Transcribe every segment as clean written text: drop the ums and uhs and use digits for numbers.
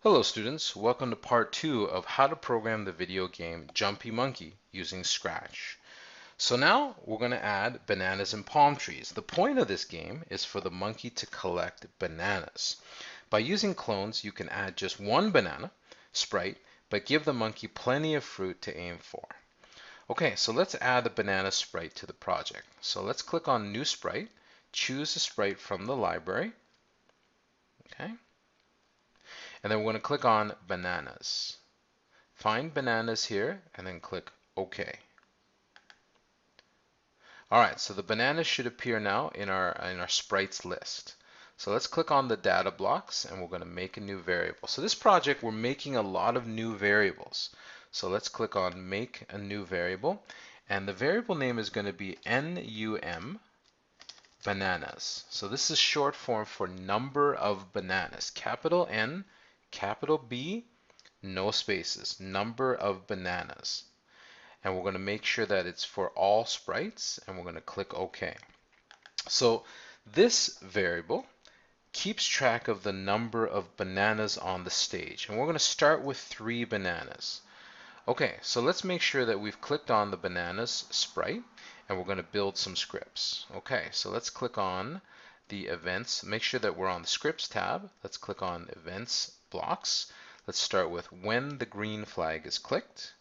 Hello students, welcome to part 2 of how to program the video game Jumpy Monkey using Scratch. So now we're going to add bananas and palm trees. The point of this game is for the monkey to collect bananas. By using clones, you can add just one banana sprite, but give the monkey plenty of fruit to aim for. Okay, so let's add a banana sprite to the project. So let's click on New Sprite, choose a sprite from the library, okay, and then we're going to click on Bananas. Find bananas here and then click OK. Alright, so the bananas should appear now in our sprites list. So let's click on the data blocks and we're going to make a new variable. So this project we're making a lot of new variables. So let's click on make a new variable and the variable name is going to be NUM bananas. So this is short form for number of bananas. Capital N, capital B, no spaces, number of bananas. And we're going to make sure that it's for all sprites and we're going to click OK. So this variable keeps track of the number of bananas on the stage. And we're going to start with 3 bananas. Okay, so let's make sure that we've clicked on the bananas sprite and we're going to build some scripts. Okay, so let's click on the events. Make sure that we're on the scripts tab. Let's click on events blocks. Let's start with when the green flag is clicked.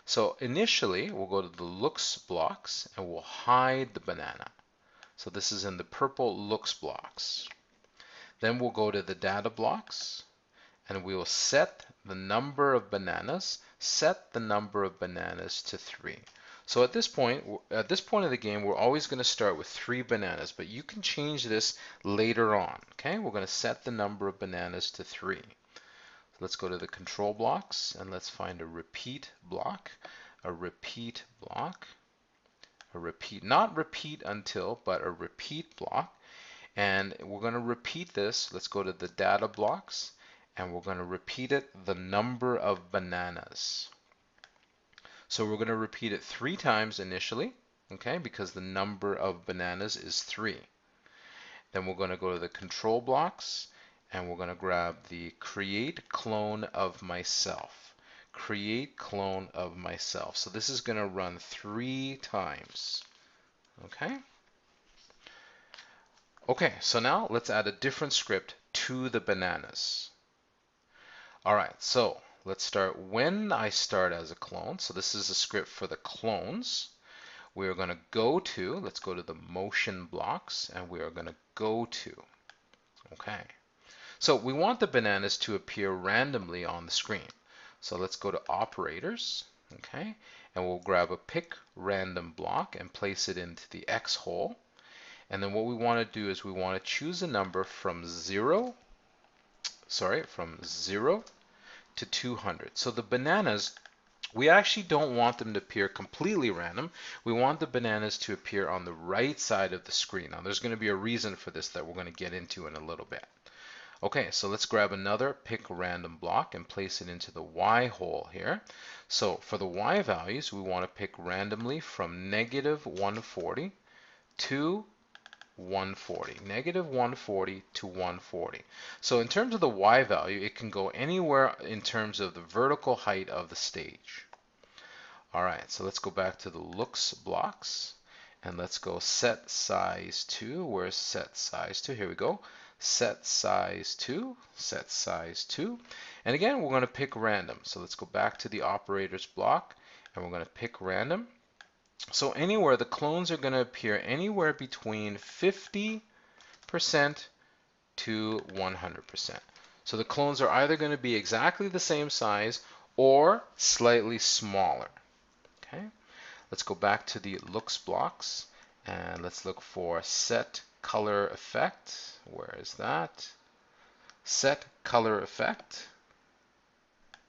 So initially, we'll go to the looks blocks and we'll hide the banana. So this is in the purple looks blocks. Then we'll go to the data blocks and we will set the number of bananas, set the number of bananas to 3. So at this point of the game, we're always going to start with 3 bananas, but you can change this later on. Okay, we're going to set the number of bananas to 3. Let's go to the control blocks and let's find a repeat block, a repeat block, a repeat, not repeat until, but a repeat block. And we're going to repeat this. Let's go to the data blocks and we're going to repeat it the number of bananas. So we're going to repeat it 3 times initially, okay, because the number of bananas is 3. Then we're going to go to the control blocks and we're going to grab the create clone of myself. Create clone of myself. So this is going to run 3 times. Okay? Okay, so now let's add a different script to the bananas. Alright, so let's start when I start as a clone. So this is a script for the clones. We're going to go to, let's go to the motion blocks and we are going to go to. Okay. So we want the bananas to appear randomly on the screen. So let's go to operators, okay, and we'll grab a pick random block and place it into the X hole. And then what we want to do is we want to choose a number from 0 to 200. So the bananas, we actually don't want them to appear completely random. We want the bananas to appear on the right side of the screen. Now there's going to be a reason for this that we're going to get into in a little bit. Okay, so let's grab another pick random block and place it into the Y hole here. So for the Y values, we want to pick randomly from negative 140 to 140. Negative 140 to 140. So in terms of the Y value, it can go anywhere in terms of the vertical height of the stage. All right, so let's go back to the looks blocks and let's go set size to. Where's set size to? Here we go. Set size to, set size to. And again, we're going to pick random. So let's go back to the operators block and we're going to pick random. So anywhere, the clones are going to appear anywhere between 50% to 100%. So the clones are either going to be exactly the same size or slightly smaller. Okay, let's go back to the looks blocks and let's look for set color effect. Where is that? Set color effect.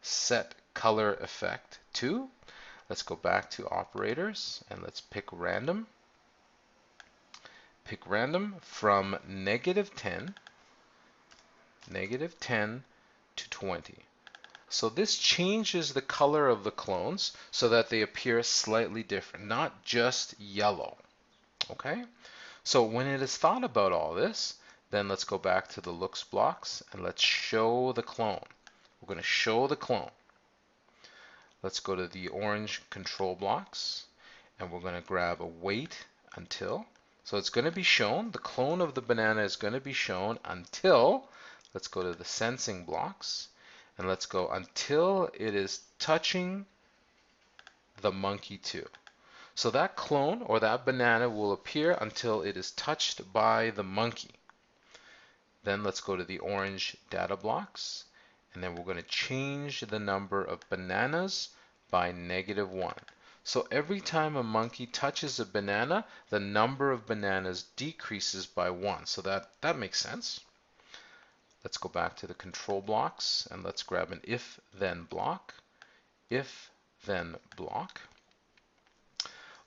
Set color effect to. Let's go back to operators and let's pick random. Pick random from negative 10 to 20. So this changes the color of the clones so that they appear slightly different, not just yellow. Okay? So when it has thought about all this, then let's go back to the looks blocks and let's show the clone. we're going to show the clone. Let's go to the orange control blocks, and we're going to grab a wait until. So it's going to be shown, the clone of the banana is going to be shown until, let's go to the sensing blocks, and let's go until it is touching the monkey too. So that clone or that banana will appear until it is touched by the monkey. Then let's go to the orange data blocks, and then we're going to change the number of bananas by -1. So every time a monkey touches a banana, the number of bananas decreases by 1. So that makes sense. Let's go back to the control blocks, and let's grab an if-then block. If-then block.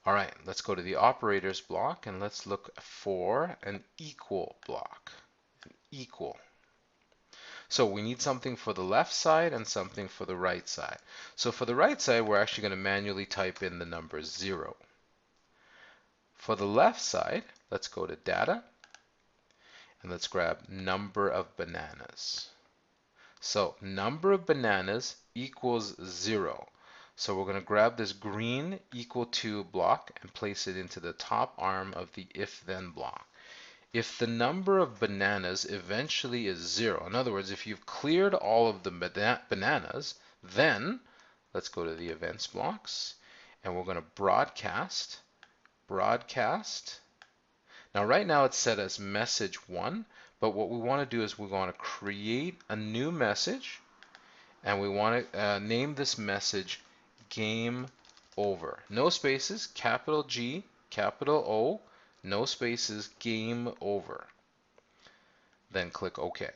All right, let's go to the operators block, and let's look for an equal block. An equal. So we need something for the left side and something for the right side. So for the right side, we're actually going to manually type in the number 0. For the left side, let's go to data, and let's grab number of bananas. So number of bananas equals 0. So we're going to grab this green equal to block and place it into the top arm of the if-then block. If the number of bananas eventually is 0, in other words, if you've cleared all of the bananas, then let's go to the events blocks, and we're going to broadcast. Now right now it's set as message 1, but what we want to do is we want to create a new message, and we want to name this message game over. No spaces, capital G, capital O, no spaces, game over. Then click OK.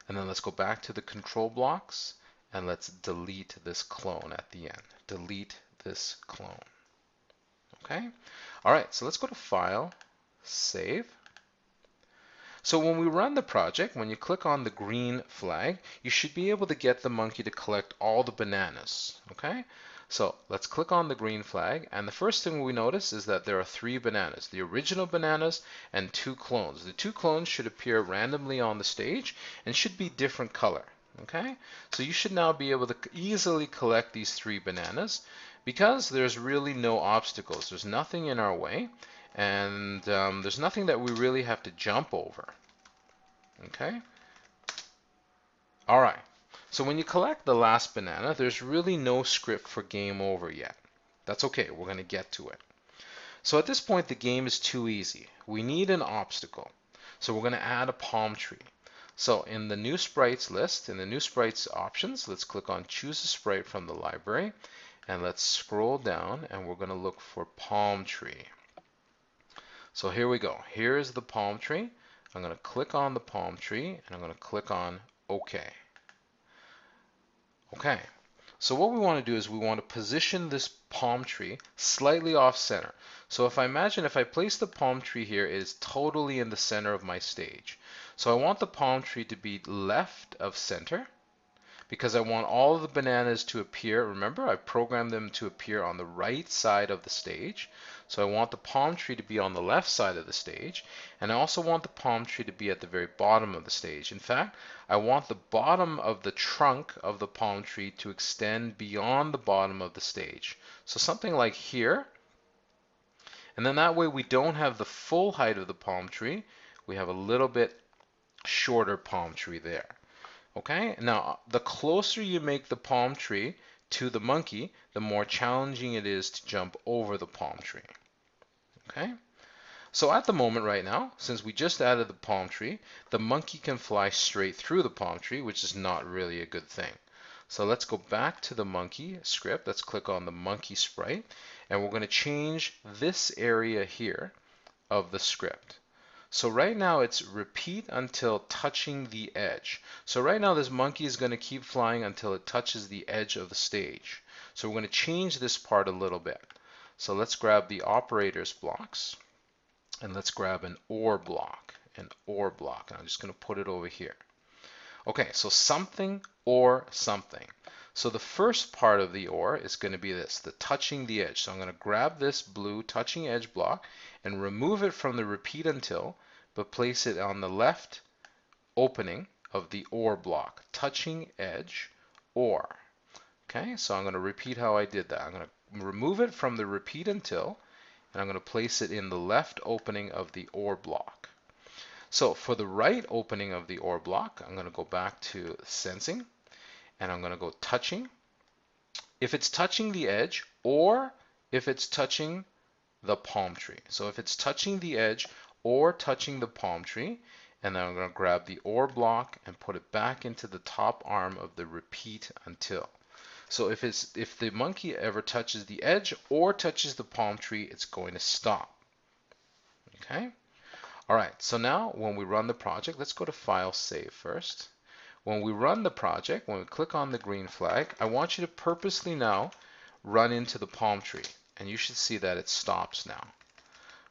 And then let's go back to the control blocks, and let's delete this clone at the end. Delete this clone. Okay? All right, so let's go to File, Save. So when we run the project, when you click on the green flag, you should be able to get the monkey to collect all the bananas. Okay? So let's click on the green flag, and the first thing we notice is that there are 3 bananas, the original bananas and 2 clones. The 2 clones should appear randomly on the stage and should be different color. Okay? So you should now be able to easily collect these 3 bananas because there's really no obstacles. There's nothing in our way, and there's nothing that we really have to jump over. Okay? All right. So when you collect the last banana, there's really no script for game over yet. That's okay, we're going to get to it. So at this point, the game is too easy. We need an obstacle. So we're going to add a palm tree. So in the new sprites list, in the new sprites options, let's click on choose a sprite from the library, and let's scroll down, and we're going to look for palm tree. So here we go. Here's the palm tree. I'm going to click on the palm tree, and I'm going to click on OK. Okay, so what we want to do is we want to position this palm tree slightly off center. So if I place the palm tree here, it is totally in the center of my stage. So I want the palm tree to be left of center because I want all of the bananas to appear. Remember, I programmed them to appear on the right side of the stage. So I want the palm tree to be on the left side of the stage, and I also want the palm tree to be at the very bottom of the stage. In fact, I want the bottom of the trunk of the palm tree to extend beyond the bottom of the stage. So something like here, and then that way we don't have the full height of the palm tree. We have a little bit shorter palm tree there. Okay, now the closer you make the palm tree to the monkey, the more challenging it is to jump over the palm tree. Okay, so at the moment right now, since we just added the palm tree, the monkey can fly straight through the palm tree, which is not really a good thing. So let's go back to the monkey script. Let's click on the monkey sprite, and we're going to change this area here of the script. So right now it's repeat until touching the edge. So right now this monkey is going to keep flying until it touches the edge of the stage. So we're going to change this part a little bit. So let's grab the operators blocks, and let's grab an OR block, And I'm just going to put it over here. Okay, so something or something. So the first part of the OR is going to be this, the touching the edge. So I'm going to grab this blue touching edge block and remove it from the repeat until, but place it on the left opening of the OR block, touching edge OR. Okay, so I'm going to repeat how I did that. I'm going to remove it from the repeat until, and I'm going to place it in the left opening of the OR block. So for the right opening of the OR block, I'm going to go back to sensing, and I'm going to go touching. If it's touching the edge, or if it's touching the palm tree. So if it's touching the edge or touching the palm tree, and then I'm going to grab the OR block and put it back into the top arm of the repeat until. So if the monkey ever touches the edge or touches the palm tree, it's going to stop. Okay? All right, so now when we run the project, let's go to File, Save first. When we run the project, when we click on the green flag, I want you to purposely now run into the palm tree, and you should see that it stops now.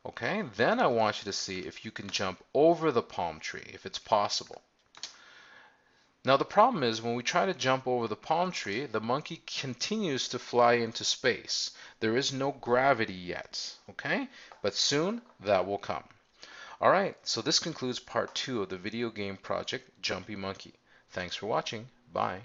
Okay, then I want you to see if you can jump over the palm tree, if it's possible. Now the problem is when we try to jump over the palm tree, the monkey continues to fly into space. There is no gravity yet, okay? But soon that will come. All right, so this concludes part 2 of the video game project Jumpy Monkey. Thanks for watching. Bye.